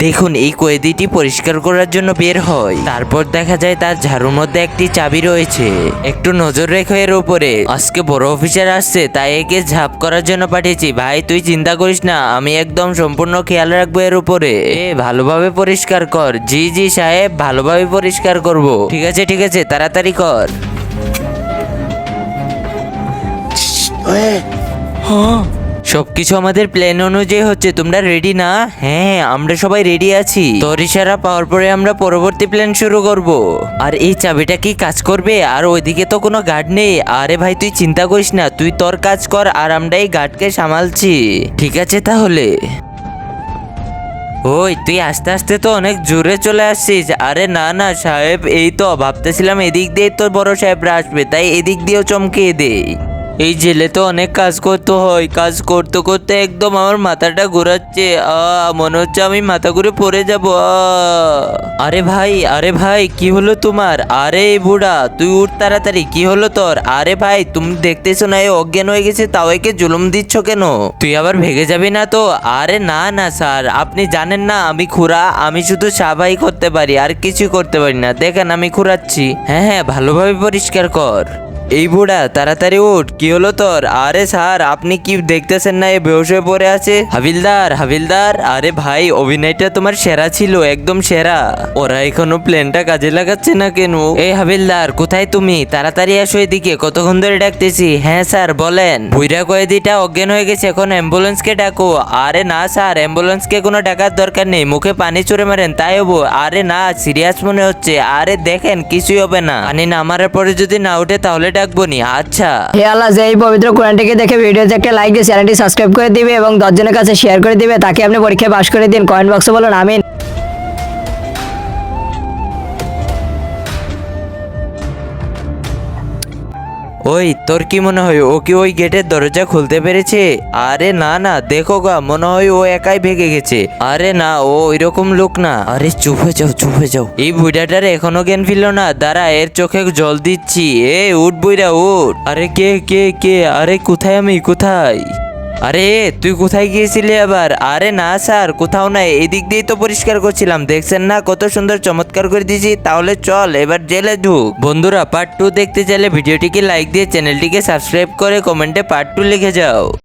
দেখুন এই কয়েদিটি পরিষ্কার করার জন্য বের হয়, তারপর দেখা যায় তার ঝাড়ুর মধ্যে একটি চাবি রয়েছে। একটু নজর রেখো এর উপরে, আজকে বড় অফিসার আসছে তাই একে ঝাপ করার জন্য পাঠিয়েছি। ভাই তুই চিন্তা করিস না, আমি একদম সম্পূর্ণ খেয়াল রাখবো এর উপরে। ভালোভাবে পরিষ্কার কর। জি জি সাহেব, ভালোভাবে পরিষ্কার করব। ঠিক আছে ঠিক আছে, তাড়াতাড়ি কর। সবকিছু আমাদের প্ল্যান অনুযায়ী হচ্ছে, তোমরা রেডি না? হ্যাঁ আমরা সবাই রেডি আছি। তোর ইশারা পাওয়ার পরে আমরা পরবর্তী প্ল্যান শুরু করব। আর এই চাবিটা কি কাজ করবে? আর ওইদিকে তো কোনো গার্ড নেই। আরে ভাই তুই চিন্তা করিস না, তুই তোর কাজ কর আর আমরা এই গার্ডকে সামালছি। ঠিক আছে তাহলে। ওই তুই আস্তে আস্তে তো অনেক জোরে চলে আসছিস। আরে না না সাহেব, এই তো ভাবতেছিলাম এদিক দিয়ে তোর বড় সাহেবরা আসবে, তাই এদিক দিয়েও চমকিয়ে দে। এই জেলে তো অনেক কাজ করতে হয়, কাজ করতে করতে একদম আমার মাথাটা ঘোরাচ্ছে। মনে হচ্ছে আমি মাথা ঘুরে পড়ে যাব। আরে ভাই কি হলো তোমার? আরে এই বুড়া তুই উঠ তাড়াতাড়ি, কি হলো তোর? আরে ভাই তুমি দেখতেছো না এ অজ্ঞান হয়ে গেছে, তাও একে জুলুম দিচ্ছ কেন? তুই আবার ভেগে যাবি না তো? আরে না না স্যার, আপনি জানেন না আমি খুড়া, আমি শুধু সাফাই করতে পারি আর কিছু করতে পারি না। দেখেন আমি খুঁড়াচ্ছি। হ্যাঁ হ্যাঁ ভালোভাবে পরিষ্কার কর। এই বুড়া তাড়াতাড়ি উঠ, কি হলো তোর? আরে স্যার আপনি কি দেখতেছেন না এ বেহুশ হয়ে পড়ে আছে? হাবিলদার হাবিলদার, আরে ভাই অভিনয়টা তোমার সেরা ছিল, একদম সেরা। ওরা এখনো প্ল্যানটা কাজে লাগাচ্ছে না কেন? এই হাবিলদার কোথায় তুমি? তাড়াতাড়ি আসো এদিকে, কতক্ষণ ধরে ডাকতেছি। হ্যাঁ স্যার বলেন। বুইরা কয়েদিটা অজ্ঞান হয়ে গেছে, এখন অ্যাম্বুলেন্সকে ডাকো। আরে না স্যার, অ্যাম্বুলেন্সকে কোনো ডাকার দরকার নেই, মুখে পানি ছুড়ে মারেন তাই হবো। আরে না সিরিয়াস মনে হচ্ছে। আরে দেখেন কিছুই হবে না, পানি নামার পরে যদি না উঠে তাহলে ডাকবো নি। আচ্ছা হে আল্লাহ, যে এই পবিত্র কোরআনটিকে দেখে ভিডিওতে একটা লাইক দিয়ে চ্যানেলটি সাবস্ক্রাইব করে দিবে এবং 10 জনের কাছে শেয়ার করে দিবে, তাকে আপনি পরীক্ষায় পাশ করে দিন। কমেন্ট বক্সে বলুন আমিন। ওই তোর কি মনে হয় ও কি ওই গেটের দরজা খুলতে পেরেছে? আরে না না, দেখো গা মনে হয় ও একাই ভেগে গেছে। আরে না ও ওইরকম লোক না। আরে চুপ হয়ে যাও চুপ হয়ে যাও। এই বুইড়াটার এখনো জ্ঞান ফিরল না, দাঁড়া এর চোখে জল দিচ্ছি। উঠ বুইড়া উঠ। আরে কে কে কে? আরে কোথায় আমি, কোথায়? আরে তুই কোথায় গিয়েছিলি আবার? আরে না স্যার কোথাও নাই, এদিক দিয়েই তো পরিষ্কার করছিলাম, দেখছেন না কত সুন্দর চমৎকার করে দিয়েছি। তাহলে চল এবার জেলে ঢুক। বন্ধুরা পার্ট 2 দেখতে চাইলে ভিডিওটিকে লাইক দিয়ে চ্যানেলটিকে সাবস্ক্রাইব করে কমেন্টে পার্ট 2 লিখে যাও।